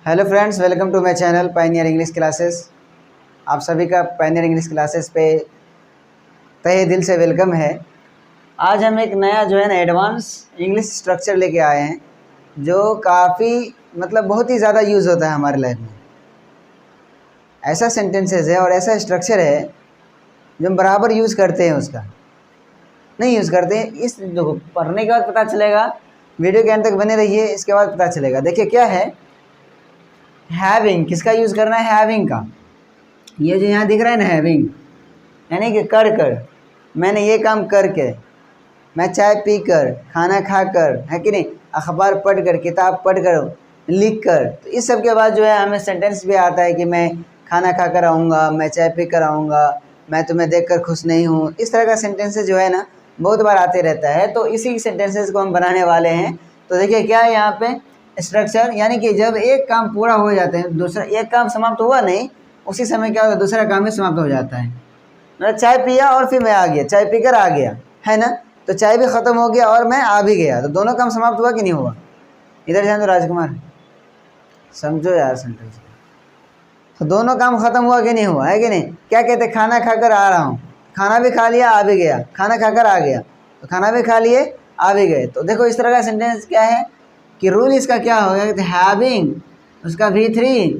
Hello friends, welcome to my channel Pioneer English classes. आप सभी का पायनियर इंग्लिश क्लासेस पे तहे दिल से वेलकम है। आज हम एक नया जो है ना एडवांस इंग्लिश स्ट्रक्चर लेके आए हैं जो काफ़ी बहुत ही ज़्यादा यूज़ होता है हमारे लाइफ में। ऐसा सेंटेंसेस है और ऐसा स्ट्रक्चर है जो हम बराबर यूज़ करते हैं, उसका नहीं यूज़ करते हैं। इस देखो, पढ़ने के बाद पता चलेगा, वीडियो के अंत तक बने रहिए, इसके बाद पता चलेगा। देखिए क्या है, हैविंग किसका यूज़ करना है, हैविंग का। ये जो यहाँ दिख रहा है ना हैविंग, यानी कि कर, मैंने ये काम करके, मैं चाय पी कर, खाना खा कर, है कि नहीं, अखबार पढ़ कर, किताब पढ़ कर, लिख कर। तो इस सब के बाद जो है हमें सेंटेंस भी आता है कि मैं खाना खा कर आऊँगा, मैं चाय पी कर आऊँगा, मैं तुम्हें देख कर खुश नहीं हूँ। इस तरह का सेंटेंसेस जो है ना बहुत बार आते रहता है। तो इसी सेंटेंसेस को हम बनाने वाले हैं। तो देखिए क्या है यहाँ पे स्ट्रक्चर, यानी कि जब एक काम पूरा हो जाता है, दूसरा एक काम समाप्त हुआ नहीं, उसी समय क्या होता है, दूसरा काम भी समाप्त हो जाता है। मतलब चाय पिया और फिर मैं आ गया, चाय पीकर आ गया, है ना। तो चाय भी ख़त्म हो गया और मैं आ भी गया, तो दोनों काम समाप्त हुआ कि नहीं हुआ। इधर ध्यान दो राजकुमार, समझो यार सेंटेंस। तो दोनों काम ख़त्म हुआ कि नहीं हुआ, है कि नहीं। क्या कहते, खाना खाकर आ रहा हूँ, खाना भी खा लिया आ भी गया, खाना खाकर आ गया, तो खाना भी खा लिए आ भी गए। तो देखो इस तरह का सेंटेंस क्या है कि रूल इसका क्या होगा, हैविंग, उसका V3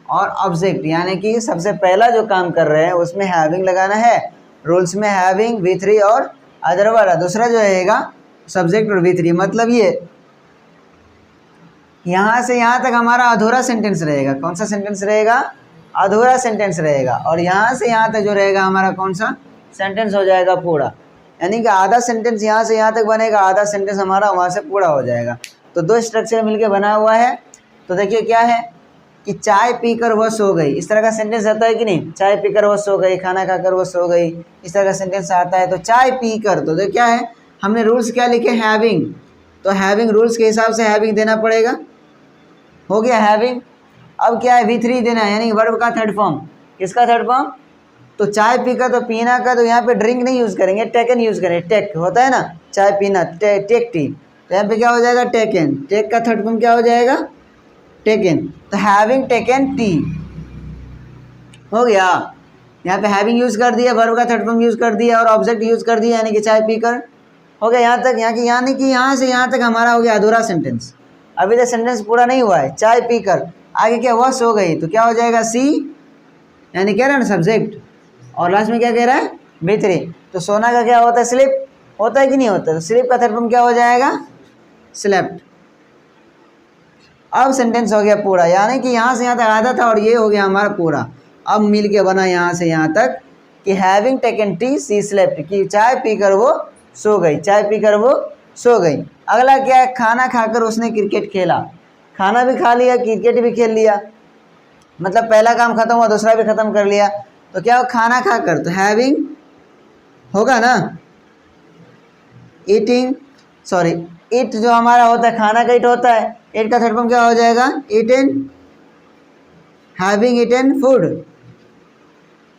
और ऑब्जेक्ट, यानी कि सबसे पहला जो काम कर रहे हैं उसमें हैविंग लगाना है। रूल्स में हैविंग, V3 और अदर वाला दूसरा जो रहेगा सब्जेक्ट और V3। मतलब ये यहाँ से यहाँ तक हमारा अधूरा सेंटेंस रहेगा। कौन सा सेंटेंस रहेगा, अधूरा सेंटेंस रहेगा। और यहाँ से यहाँ तक जो रहेगा हमारा कौन सा सेंटेंस हो जाएगा पूरा, यानी कि आधा सेंटेंस यहाँ से यहाँ तक बनेगा, आधा सेंटेंस हमारा वहाँ से पूरा हो जाएगा। तो दो स्ट्रक्चर मिलके बना हुआ है। तो देखिए क्या है कि चाय पीकर वह सो गई, इस तरह का सेंटेंस आता है कि नहीं। चाय पीकर वह सो गई, खाना खाकर वह सो गई, इस तरह का सेंटेंस आता है। तो चाय पीकर, तो देखिए क्या है, हमने रूल्स क्या लिखे, हैविंग। तो हैविंग रूल्स के हिसाब से हैविंग देना पड़ेगा, हो गया हैविंग। अब क्या है, V3 देना है, यानी वर्ब का थर्ड फॉर्म। किसका थर्ड फॉर्म, तो चाय पीकर, तो पीना का, तो यहाँ पे ड्रिंक नहीं यूज़ करेंगे, टेकन यूज़ करेंगे। टेक होता है ना, चाय पीना, टेक टी, तो यहाँ पे क्या हो जाएगा, टेकन। टेक का थर्ड फॉर्म क्या हो जाएगा, टेकन। तो हैविंग टेकन टी हो गया। यहाँ पे हैविंग यूज़ कर दिया, वर्ब का थर्ड फॉर्म यूज़ कर दिया और ऑब्जेक्ट यूज़ कर दिया, यानी कि चाय पीकर हो गया यहाँ तक। यानी कि यहाँ से यहाँ तक हमारा हो गया अधूरा सेंटेंस। अभी तक सेंटेंस पूरा नहीं हुआ है। चाय पीकर, आगे क्या, वह सो गई, तो क्या हो जाएगा C, यानी कह रहा है ना सब्जेक्ट, और लास्ट में क्या कह रहा है, V3। तो सोना का क्या होता है, स्लिप होता है कि नहीं होता। तो स्लिप का थर्ड फॉर्म क्या हो जाएगा, स्लेप्ट। अब सेंटेंस हो गया पूरा, यानी कि यहाँ से यहाँ तक आधा था और ये हो गया हमारा पूरा। अब मिल के बना यहाँ से यहाँ तक कि हैविंग टेकन टी सी स्लेप्ट, कि चाय पीकर वो सो गई, चाय पीकर वो सो गई। अगला क्या है, खाना खाकर उसने क्रिकेट खेला। खाना भी खा लिया, क्रिकेट भी खेल लिया, मतलब पहला काम खत्म हुआ, दूसरा भी खत्म कर लिया। तो क्या हो, खाना खाकर, तो हैविंग होगा ना, ईटिंग, सॉरी इट जो हमारा होता है, खाना का इट होता है, इट का थर्ड फॉर्म क्या हो जाएगा, ईटन, हैविंग ईटन फूड,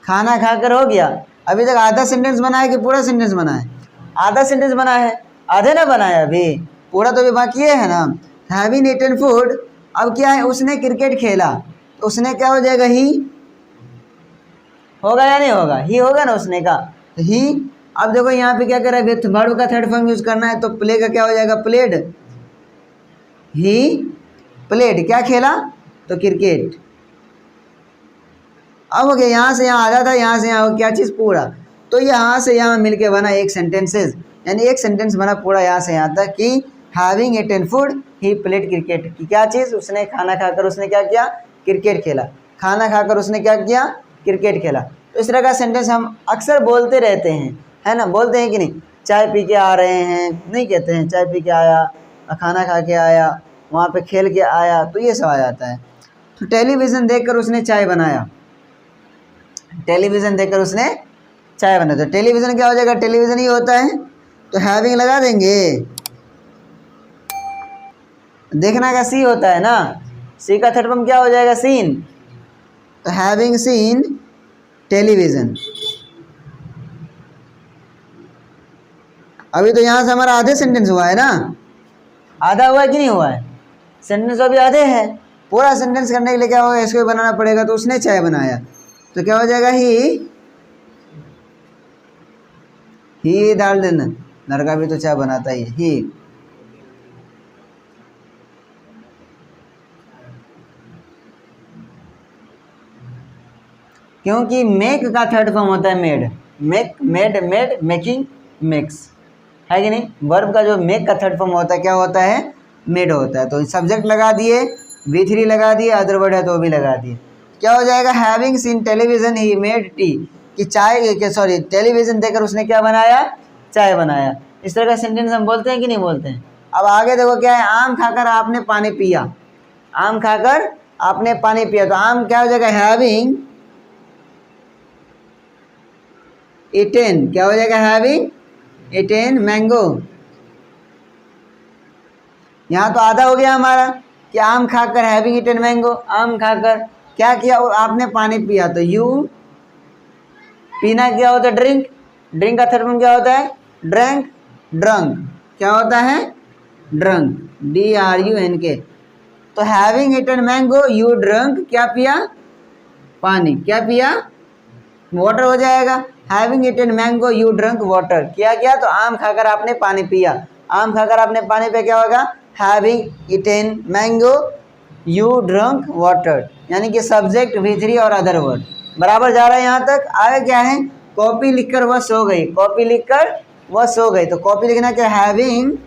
खाना खाकर हो गया। अभी तक आधा सेंटेंस बना है कि पूरा सेंटेंस बना है, आधा सेंटेंस बना है, आधे ना बना है अभी, पूरा तो अभी बाकी है ना। हैविंग ईटन फूड, अब क्या है, उसने क्रिकेट खेला, तो उसने क्या हो जाएगा, ही होगा या नहीं होगा, ही होगा ना उसने का, तो ही। अब देखो यहाँ पे क्या कर रहा है, वर्ब का थर्ड फॉर्म यूज करना है, तो प्ले का क्या हो जाएगा, प्लेड। ही प्लेड, क्या खेला, तो क्रिकेट। अब हो गया, यहाँ से यहाँ आधा था, यहाँ से यहाँ क्या चीज़ पूरा। तो यहाँ से यहाँ मिलके बना एक सेंटेंसेस, यानी एक सेंटेंस बना पूरा यहाँ से यहाँ तक कि having eaten food he played cricket, की क्या चीज़, उसने खाना खाकर उसने क्या किया, क्रिकेट खेला। खाना खाकर उसने क्या किया, क्रिकेट खेला। तो इस तरह का सेंटेंस हम अक्सर बोलते रहते हैं, है ना, बोलते हैं कि नहीं। चाय पी के आ रहे हैं, नहीं कहते हैं, चाय पी के आया, खाना खा के आया, वहाँ पे खेल के आया, तो ये सब आ जाता है। तो टेलीविज़न देखकर उसने चाय बनाया, टेलीविज़न देखकर उसने चाय बनाया, तो टेलीविज़न क्या हो जाएगा, टेलीविज़न ही होता है, तो हैविंग लगा देंगे। देखना का सी होता है ना, सी का थर्ड फॉर्म क्या हो जाएगा, सीन, तो हैविंग सीन टेलीविज़न। अभी तो यहाँ से हमारा आधे सेंटेंस हुआ है ना, आधा हुआ है कि नहीं हुआ है, सेंटेंस अभी आधे है। पूरा सेंटेंस करने के लिए क्या होगा, इसको बनाना पड़ेगा। तो उसने चाय बनाया, तो क्या हो जाएगा, ही डाल देना, लड़का भी तो चाय बनाता ही है, ही। क्योंकि मेक का थर्ड फॉर्म होता है made, make, made, made, making, makes, है कि नहीं। वर्ब का जो मेक का थर्ड फॉर्म होता है क्या होता है, मेड होता है। तो सब्जेक्ट लगा दिए, V3 लगा दिए, अदर वर्ड है तो भी लगा दिए। क्या हो जाएगा, having scene television he made tea, कि चाय के सॉरी टेलीविजन देखकर उसने क्या बनाया, चाय बनाया। इस तरह का सेंटेंस हम बोलते हैं कि नहीं बोलते हैं। अब आगे देखो क्या है, आम खाकर आपने पानी पिया, आम खाकर आपने पानी पिया, तो आम क्या हो जाएगा, हैविंग इटेन, क्या हो जाएगा, हैविंग इटेन मैंगो। यहाँ तो आधा हो गया हमारा कि आम खाकर, हैविंग इटेन मैंगो, आम खाकर क्या किया, और आपने पानी पिया, तो यू, पीना क्या होता है, ड्रिंक, ड्रिंक का थर्ड फॉर्म क्या होता है, ड्रैंक, ड्रंक, क्या होता है, ड्रंक, DRUNK। तो having eaten mango you drunk, क्या पिया, पानी, क्या पिया, वाटर हो जाएगा। Having eaten mango you drunk water, क्या किया, तो आम खाकर आपने पानी पिया, आम खाकर आपने पानी पिया, क्या होगा, having eaten mango you drunk water. यानी कि सब्जेक्ट V3 और अदर वर्ड बराबर जा रहा है यहाँ तक। आगे क्या है, कॉपी लिखकर वह सो गई, कॉपी लिखकर वह सो गई, तो कॉपी लिखना क्या, हैविंग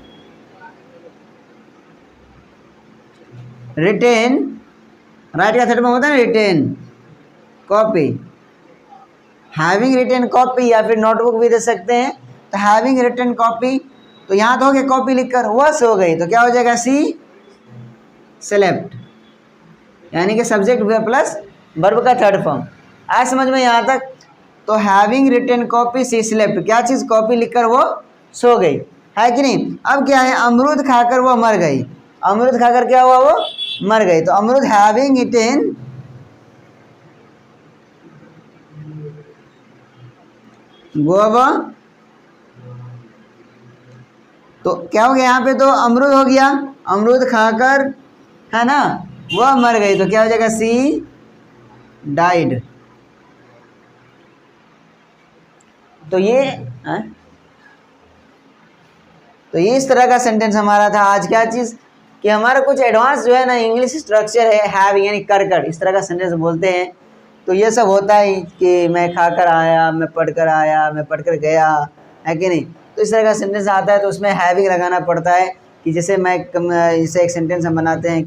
रिटेन, राइट का थर्ड में होता है ना written, copy, having written copy, या फिर नोटबुक भी दे सकते हैं। तो हैविंग रिटेन कॉपी, तो यहाँ तो हो गया कॉपी लिखकर वह सो गई, तो क्या हो जाएगा, सी सेलेक्ट, यानी कि सब्जेक्ट प्लस वर्ब का थर्ड फॉर्म। आज समझ में यहाँ तक। तो हैविंग रिटेन कॉपी सी स्लेप्ट, क्या चीज़, कॉपी लिखकर वो सो गई, है कि नहीं। अब क्या है, अमरूद खाकर वो मर गई, अमरूद खाकर क्या हुआ, वो मर गई, तो अमरूद हैविंग इटेन गुआवा, तो क्या हो गया यहाँ पे, तो अमरूद हो गया, अमरूद खाकर, है ना, वह मर गई, तो क्या हो जाएगा, सी डाइड। तो ये तो ये इस तरह का सेंटेंस हमारा था आज। क्या चीज़ कि हमारा कुछ एडवांस जो है ना इंग्लिश स्ट्रक्चर है, हैव यानी कर, इस तरह का सेंटेंस बोलते हैं। तो ये सब होता है कि मैं खाकर आया, मैं पढ़कर आया, मैं पढ़कर गया, है कि नहीं। तो इस तरह का सेंटेंस आता है तो उसमें हैविंग लगाना पड़ता है, कि जैसे मैं जैसे एक सेंटेंस हम बनाते हैं